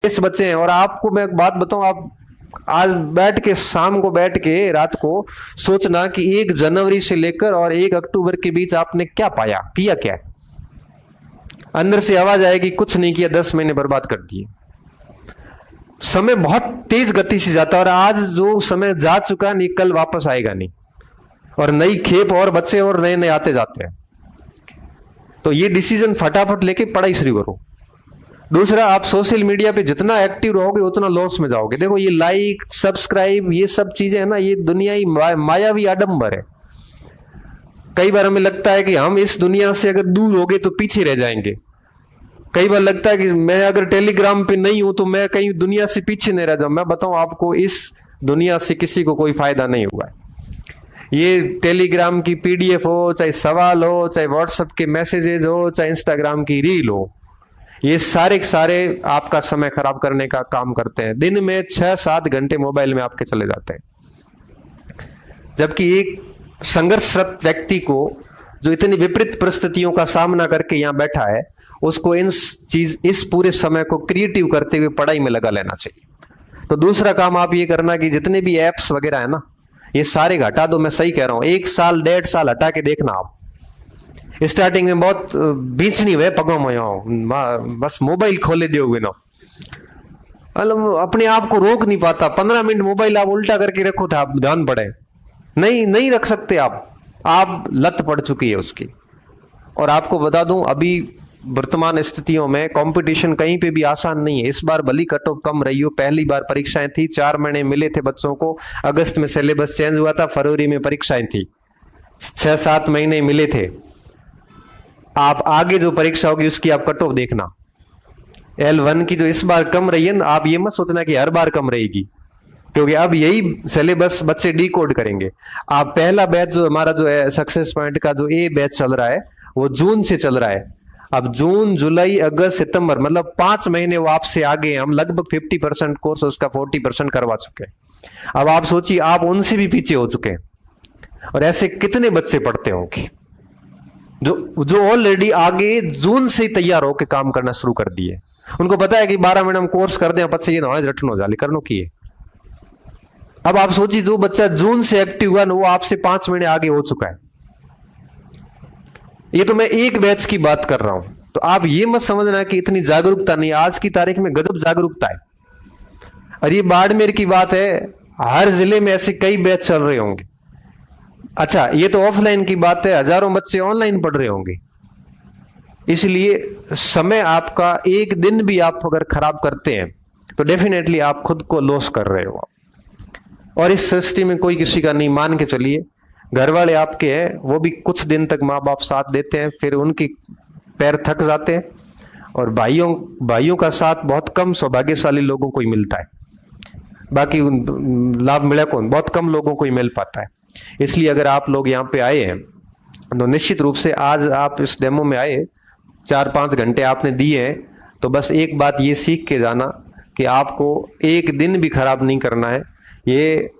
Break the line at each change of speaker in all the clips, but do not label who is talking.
Test बचे हैं। और आपको मैं एक बात बताऊं, आप आज बैठ के शाम को बैठ के रात को सोचना कि 1 जनवरी से लेकर और 1 अक्टूबर के बीच आपने क्या पाया, किया क्या। अंदर से आवाज आएगी कुछ नहीं किया, 10 महीने बर्बाद कर दिए। समय बहुत तेज गति से जाता है, और आज जो समय जा चुका नहीं कल वापस आएगा नहीं, और नई खेप और बच्चे और नए नए आते जाते हैं। तो ये डिसीजन फटाफट लेके पढ़ाई शुरू करो। दूसरा, आप सोशल मीडिया पे जितना एक्टिव रहोगे उतना लॉस में जाओगे। देखो ये लाइक सब्सक्राइब ये सब चीजें है ना, ये दुनियाई मायावी आडंबर है। कई बार हमें लगता है कि हम इस दुनिया से अगर दूर हो गए तो पीछे रह जाएंगे। कई बार लगता है कि मैं अगर टेलीग्राम पे नहीं हूं तो मैं कहीं दुनिया से पीछे नहीं रह जाऊं। मैं बताऊं आपको, इस दुनिया से किसी को कोई फायदा नहीं हुआ है। ये टेलीग्राम की पीडीएफ हो, चाहे सवाल हो, चाहे व्हाट्सएप के मैसेजेस हो, चाहे इंस्टाग्राम की रील हो, ये सारे के सारे आपका समय खराब करने का काम करते हैं। दिन में 6-7 घंटे मोबाइल में आपके चले जाते हैं। जबकि एक संघर्षरत व्यक्ति को जो इतनी विपरीत परिस्थितियों का सामना करके यहां बैठा है, उसको इस पूरे समय को क्रिएटिव करते हुए पढ़ाई में लगा लेना चाहिए। तो दूसरा काम आप ये करना कि जितने भी एप्स वगैरह है ना, ये सारे हटा दो। मैं सही कह रहा हूं, 1 साल 1.5 साल हटा के देखना। आप स्टार्टिंग में बहुत बीचनी हुए पगों में बस मोबाइल खोले दिए ना, मतलब अपने आप को रोक नहीं पाता। 15 मिनट मोबाइल आप उल्टा करके रखो था, आप ध्यान पड़े, नहीं रख सकते आप लत पड़ चुकी है उसकी। और आपको बता दूं, अभी वर्तमान स्थितियों में कंपटीशन कहीं पे भी आसान नहीं है। इस बार भली कट ऑफ कम रही हो, पहली बार परीक्षाएं थी, 4 महीने मिले थे बच्चों को। अगस्त में सिलेबस चेंज हुआ था, फरवरी में परीक्षाएं थी, 6-7 महीने मिले थे। आप आगे जो परीक्षा होगी उसकी आप कट ऑफ देखना। L1 की जो इस बार कम रही है ना, आप ये मत सोचना कि हर बार कम रहेगी, क्योंकि अब यही सिलेबस बच्चे डिकोड करेंगे। आप पहला बैच जो हमारा जो है सक्सेस पॉइंट का जो ए बैच चल रहा है, वो जून से चल रहा है। अब जून, जुलाई, अगस्त, सितंबर, मतलब 5 महीने वो आपसे आगे हैं। हम लगभग 50% कोर्स उसका 40% करवा चुके हैं। अब आप सोचिए, आप उनसे भी पीछे हो चुके हैं। और ऐसे कितने बच्चे पढ़ते होंगे जो ऑलरेडी आगे जून से तैयार होकर काम करना शुरू कर दिए। उनको पता है कि 12 महीने हम कोर्स कर दें, पद से ये नॉलेज रटन हो जाए करनो की है। अब आप सोचिए, जो बच्चा जून से एक्टिव हुआ ना, वो आपसे 5 महीने आगे हो चुका है। ये तो मैं एक बैच की बात कर रहा हूं। तो आप ये मत समझना कि इतनी जागरूकता नहीं। आज की तारीख में गजब जागरूकता है। और ये बाड़मेर की बात है, हर जिले में ऐसे कई बैच चल रहे होंगे। अच्छा, ये तो ऑफलाइन की बात है, हजारों बच्चे ऑनलाइन पढ़ रहे होंगे। इसलिए समय आपका एक दिन भी आप अगर खराब करते हैं तो डेफिनेटली आप खुद को लॉस कर रहे हो। और इस सृष्टि में कोई किसी का नहीं, मान के चलिए। घर वाले आपके हैं, वो भी कुछ दिन तक माँ बाप साथ देते हैं, फिर उनके पैर थक जाते हैं। और भाइयों का साथ बहुत कम सौभाग्यशाली लोगों को ही मिलता है। बाकी लाभ मिला कौन, बहुत कम लोगों को ही मिल पाता है। इसलिए अगर आप लोग यहाँ पे आए हैं तो निश्चित रूप से आज आप इस डेमो में आए, 4-5 घंटे आपने दिए हैं, तो बस एक बात ये सीख के जाना कि आपको एक दिन भी खराब नहीं करना है। ये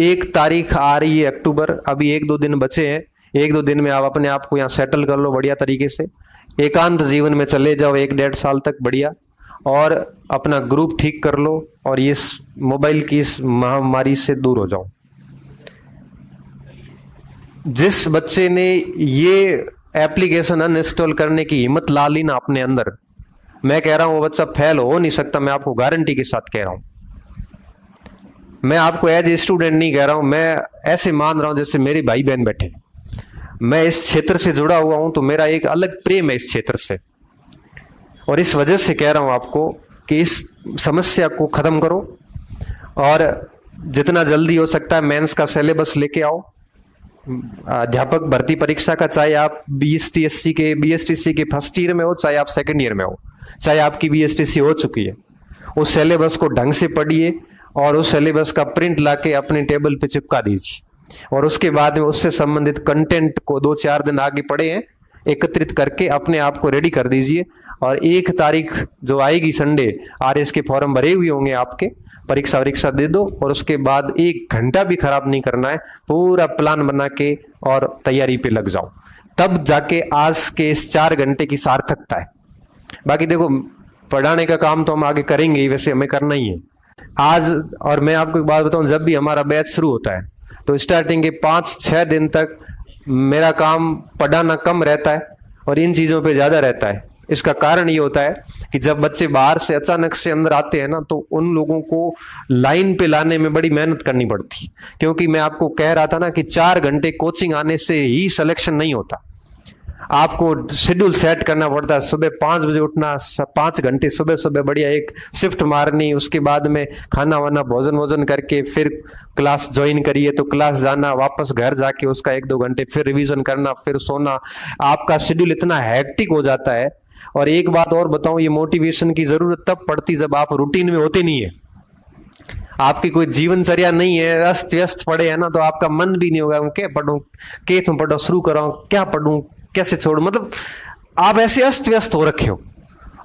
1 तारीख आ रही है अक्टूबर, अभी 1-2 दिन बचे हैं। 1-2 दिन में आप अपने आप को यहाँ सेटल कर लो बढ़िया तरीके से। एकांत जीवन में चले जाओ 1-1.5 साल तक बढ़िया, और अपना ग्रुप ठीक कर लो, और ये मोबाइल की इस महामारी से दूर हो जाओ। जिस बच्चे ने ये एप्लीकेशन अनइंस्टॉल करने की हिम्मत ला ली ना अपने अंदर, मैं कह रहा हूं वो बच्चा फेल हो नहीं सकता। मैं आपको गारंटी के साथ कह रहा हूं। मैं आपको एज ए स्टूडेंट नहीं कह रहा हूं, मैं ऐसे मान रहा हूं जैसे मेरे भाई बहन बैठे। मैं इस क्षेत्र से जुड़ा हुआ हूं, तो मेरा एक अलग प्रेम है इस क्षेत्र से। और इस वजह से कह रहा हूं आपको कि इस समस्या को खत्म करो, और जितना जल्दी हो सकता है मेंस का सिलेबस लेके आओ। अध्यापक भर्ती परीक्षा का, चाहे आप बीएसटीसी के फर्स्ट ईयर में हो, चाहे आप सेकंड ईयर में हो, चाहे आपकी बीएसटीसी हो चुकी है, उस सिलेबस को ढंग से पढ़िए और उस सिलेबस का प्रिंट लाके अपने टेबल पे चिपका दीजिए। और उसके बाद में उससे संबंधित कंटेंट को 2-4 दिन आगे पढ़े हैं, एकत्रित करके अपने आप को रेडी कर दीजिए। और 1 तारीख जो आएगी संडे, आरएस के फॉर्म भरे हुए होंगे आपके, परीक्षा दे दो। और उसके बाद 1 घंटा भी खराब नहीं करना है, पूरा प्लान बना के और तैयारी पे लग जाओ। तब जाके आज के इस 4 घंटे की सार्थकता है। बाकी देखो, पढ़ाने का काम तो हम आगे करेंगे ही, वैसे हमें करना ही है आज। और मैं आपको एक बात बताऊं, जब भी हमारा बैच शुरू होता है तो स्टार्टिंग के 5-6 दिन तक मेरा काम पढ़ाना कम रहता है और इन चीजों पे ज्यादा रहता है। इसका कारण ये होता है कि जब बच्चे बाहर से अचानक से अंदर आते हैं ना, तो उन लोगों को लाइन पे लाने में बड़ी मेहनत करनी पड़ती, क्योंकि मैं आपको कह रहा था ना कि 4 घंटे कोचिंग आने से ही सिलेक्शन नहीं होता। आपको शेड्यूल सेट करना पड़ता है, सुबह 5 बजे उठना, 5 घंटे सुबह सुबह बढ़िया एक शिफ्ट मारनी, उसके बाद में खाना वाना भोजन वोजन करके फिर क्लास ज्वाइन करिए, तो क्लास जाना, वापस घर जाके उसका 1-2 घंटे फिर रिवीजन करना, फिर सोना। आपका शेड्यूल इतना हैक्टिक हो जाता है। और एक बात और बताऊं, ये मोटिवेशन की जरूरत तब पड़ती जब आप रूटीन में होते नहीं है, आपकी कोई जीवनचर्या नहीं है, अस्त व्यस्त पड़े है ना, तो आपका मन भी नहीं होगा क्या पढ़ूं, के तुम पढ़ो, शुरू करो, क्या पढ़ूं, कैसे छोड़ूं, मतलब आप ऐसे अस्त व्यस्त हो रखे हो।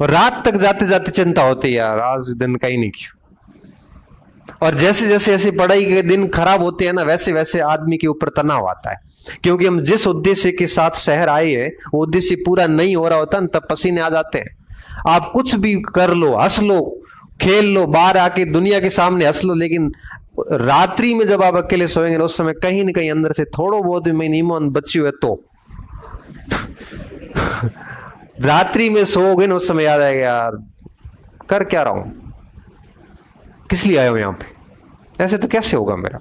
और रात तक जाते जाते चिंता होती है, यार आज दिन का ही नहीं किया। और जैसे जैसे ऐसे पढ़ाई के दिन खराब होते हैं ना, वैसे वैसे आदमी के ऊपर तनाव आता है, क्योंकि हम जिस उद्देश्य के साथ शहर आए हैं वो उद्देश्य पूरा नहीं हो रहा होता, तब पसीने आ जाते हैं। आप कुछ भी कर लो, हंस लो, खेल लो, बाहर आके दुनिया के सामने हंस लो, लेकिन रात्रि में जब आप अकेले सोएंगे उस समय कहीं ना कहीं अंदर से थोड़ा बहुत भी मैं ईमान बची हुए तो रात्रि में सोओगे ना, उस समय याद आएगा यार कर क्या रहा हूं, किस लिए आया हूं यहां पे, ऐसे तो कैसे होगा मेरा।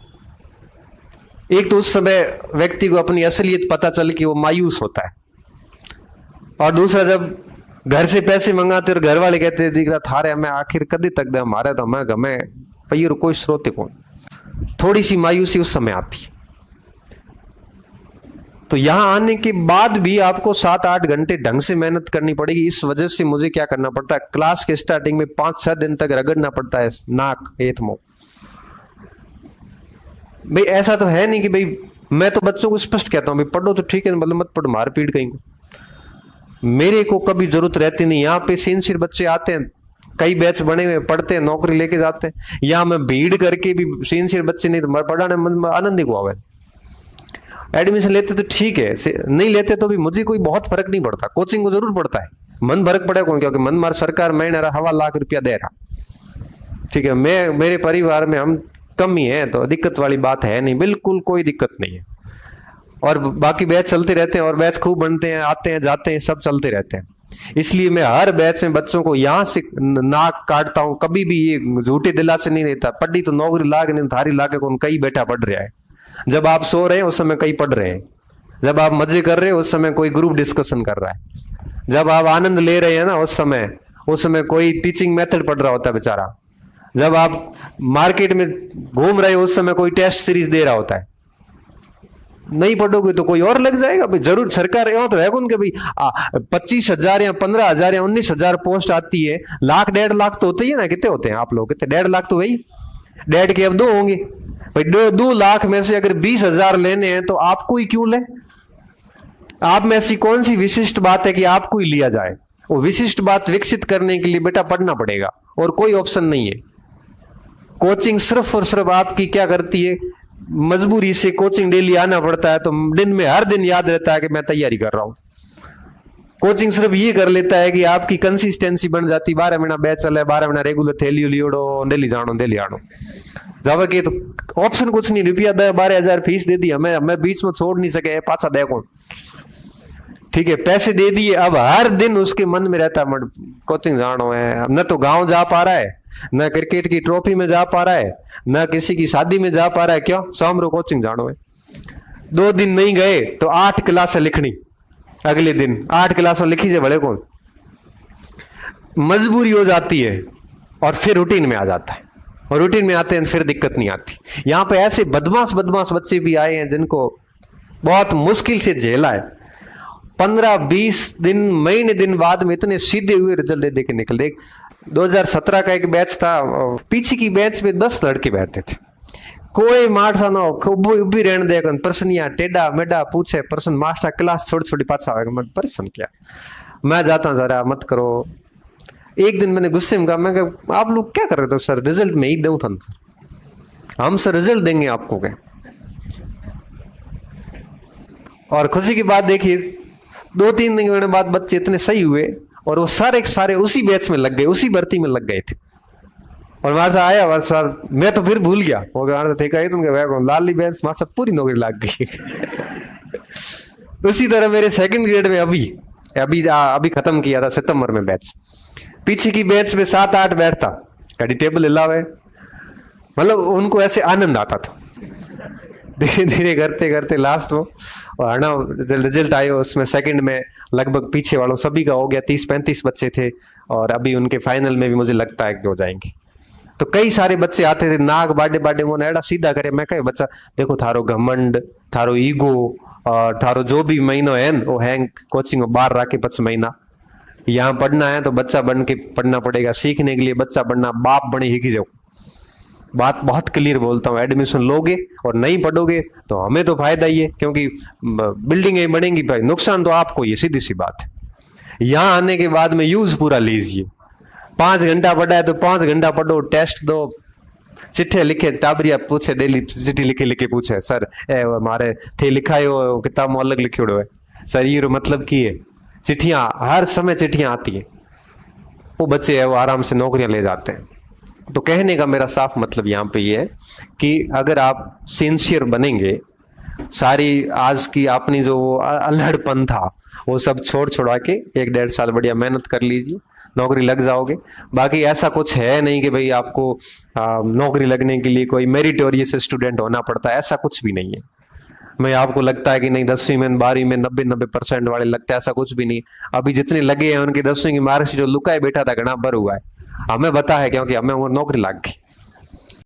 एक तो उस समय व्यक्ति को अपनी असलियत पता चल कि वो मायूस होता है, और दूसरा जब घर से पैसे मंगाते और घर वाले कहते दिख रहा थारे हमें आखिर कदी तक दे हमारे तो हमें गमे पैर कोई स्रोत कौन, थोड़ी सी मायूसी उस समय आती है। तो यहां आने के बाद भी आपको 7-8 घंटे ढंग से मेहनत करनी पड़ेगी। इस वजह से मुझे क्या करना पड़ता है, क्लास के स्टार्टिंग में 5-6 दिन तक रगड़ना पड़ता है नाक हेत मुंह। भाई ऐसा तो है नहीं कि भाई मैं तो बच्चों को स्पष्ट कहता हूं भाई पढ़ो तो ठीक है, मतलब मत पढ़ो, मार पीट कहीं को, मेरे को कभी जरूरत रहती नहीं। यहाँ पे सिंसियर बच्चे आते हैं, कई बैच बने हुए, पढ़ते हैं, नौकरी लेके जाते हैं। यहाँ मैं भीड़ करके भी सिंसियर बच्चे नहीं तो पढ़ाने में आनंद ही हुआ। एडमिशन लेते तो ठीक है, नहीं लेते तो भी मुझे कोई बहुत फर्क नहीं पड़ता। कोचिंग को जरूर पड़ता है, मन फर्क पड़े कौन, क्योंकि मन मार सरकार महीने 1.25 लाख रुपया दे रहा, ठीक है। मैं मेरे परिवार में हम कम ही है, तो दिक्कत वाली बात है नहीं, बिल्कुल कोई दिक्कत नहीं है। और बाकी बैच चलते रहते हैं, और बैच खूब बनते हैं, आते हैं जाते हैं, सब चलते रहते हैं। इसलिए मैं हर बैच में बच्चों को यहां से नाक काटता हूं, कभी भी ये झूठे दिलासे नहीं देता। पढ़ी तो नौकरी लाग नहीं, थारी लाके कौन कई बैठा पढ़ रहा है। जब आप सो रहे हैं उस समय कई पढ़ रहे हैं, जब आप मजे कर रहे हैं उस समय कोई ग्रुप डिस्कशन कर रहा है, जब आप आनंद ले रहे हैं ना उस समय कोई टीचिंग मेथड पढ़ रहा होता है बेचारा, जब आप मार्केट में घूम रहे हो उस समय कोई टेस्ट सीरीज दे रहा होता है। नहीं पढ़ोगे तो कोई और लग जाएगा भाई, जरूर सरकार यहाँ तो है कौन के भाई 25,000 या 15,000 या 19,000 पोस्ट आती है, 1-1.5 लाख तो होते ही है ना। कितने होते हैं आप लोग, कितने 1.5 लाख तो वही 1.5 के अब 2 होंगे भाई। 2 लाख में से अगर 20,000 लेने हैं तो आपको ही क्यों ले। आप में ऐसी कौन सी विशिष्ट बात है कि आपको ही लिया जाए। वो विशिष्ट बात विकसित करने के लिए बेटा पढ़ना पड़ेगा, और कोई ऑप्शन नहीं है। कोचिंग सिर्फ और सिर्फ आपकी क्या करती है, मजबूरी से कोचिंग डेली आना पड़ता है, तो दिन में हर दिन याद रहता है कि मैं तैयारी कर रहा हूं। कोचिंग सिर्फ ये कर लेता है कि आपकी कंसिस्टेंसी बन जाती, 12 महीना बैच चला है, 12 महीना रेगुलर थैली लियोड़ो, डेली जानो डेली आनो, जब के तो ऑप्शन कुछ नहीं। रुपया 12,000 फीस दे दी, हमें बीच में छोड़ नहीं सके, पाछा दे कौन, ठीक है। पैसे दे दिए, अब हर दिन उसके मन में रहता है कोचिंग जानो है। न तो गांव जा पा रहा है, न क्रिकेट की ट्रॉफी में जा पा रहा है, न किसी की शादी में जा पा रहा है, क्यों, शाम रो कोचिंग जानो है। 2 दिन नहीं गए तो 8 क्लास लिखनी, अगले दिन 8 क्लास लिखी से बड़े कौन, मजबूरी हो जाती है। और फिर रूटीन में आ जाता है, और रूटीन में आते हैं फिर दिक्कत नहीं आती। यहाँ पे ऐसे बदमाश बच्चे भी आए हैं जिनको बहुत मुश्किल से झेला है। 15-20 दिन महीने दिन बाद में इतने सीधे हुए रिजल्ट दे के निकल दे। 2017 का एक बैच था, पीछे की बैच में 10 लड़के बैठते थे, कोई मारसा ना उभी रहने दे, प्रश्न टेढ़ा मेढ़ा पूछे, प्रश्न मास्टर क्लास छोटी पाछा आएगा, मैं प्रश्न क्या, मैं जाता हूं जरा मत करो। एक दिन मैंने गुस्से में कहा, मैं आप लोग क्या कर रहे थे सर, रिजल्ट में ही दूं था सर, हम सर रिजल्ट देंगे आपको क्या। और खुशी की बात देखिए 2-3 दिन बाद बच्चे इतने सही हुए और वो सारे के सारे उसी बैच में लग गए, उसी भर्ती में लग गए थे। और वहां से आया बस सर, मैं तो फिर भूल गया, वो गाना थे कहीं तुम लाली बेंच वहां से पूरी नौकरी लग गई। उसी तरह मेरे सेकंड ग्रेड में अभी खत्म किया था सितंबर में बैच, पीछे की बैच में 7-8 बैठता, कभी टेबल हिलावे, मतलब उनको ऐसे आनंद आता था। धीरे धीरे करते करते लास्ट में और ना रिजल्ट आए, उसमें सेकंड में लगभग पीछे वालों सभी का हो गया, 30-35 बच्चे थे, और अभी उनके फाइनल में भी मुझे लगता है कि हो जाएंगे। तो कई सारे बच्चे आते थे, नाक बाडे बाडे मोने एड़ा सीधा करे। मैं कहे बच्चा देखो थारो घमंड, थारो ईगो और थारो जो भी महीनो है वो हैंग कोचिंग में बाहर रखे, पच महीना यहाँ पढ़ना है तो बच्चा बन के पढ़ना पड़ेगा, सीखने के लिए बच्चा बनना, बाप बने ही जाओ। बात बहुत क्लियर बोलता हूँ, एडमिशन लोगे और नहीं पढ़ोगे तो हमें तो फायदा ही है, क्योंकि बिल्डिंगें बनेंगी भाई, नुकसान तो आपको ही है, सीधी सी बात है। यहाँ आने के बाद में यूज पूरा लीजिए, 5 घंटा पढ़ा है तो 5 घंटा पढ़ो, टेस्ट दो, चिट्ठे लिखे, टाबरिया पूछे, डेली चिट्ठी लिखे लिखे पूछे, सर ए हमारे थे लिखाए हो किताब में अलग लिखे है सर, ये मतलब की है। चिट्ठियां हर समय चिट्ठियां आती है, वो बच्चे है वो आराम से नौकरियां ले जाते हैं। तो कहने का मेरा साफ मतलब यहाँ पे ये है कि अगर आप सिंसियर बनेंगे, सारी आज की अपनी जो अल्हड़पन था वो सब छोड़ छुड़ा के 1-1.5 साल बढ़िया मेहनत कर लीजिए, नौकरी लग जाओगे। बाकी ऐसा कुछ है नहीं कि भाई आपको नौकरी लगने के लिए कोई मेरिटोरियस स्टूडेंट होना पड़ता है, ऐसा कुछ भी नहीं है। मैं आपको लगता है कि नहीं 10वीं में 12वीं में 90% वाले लगते हैं, ऐसा कुछ भी नहीं। अभी जितने लगे हैं उनकी 10वीं की मार्कशीट जो लुकाए बैठा था घना भर हुआ है, हमें पता है क्योंकि हमें वो नौकरी लग गई।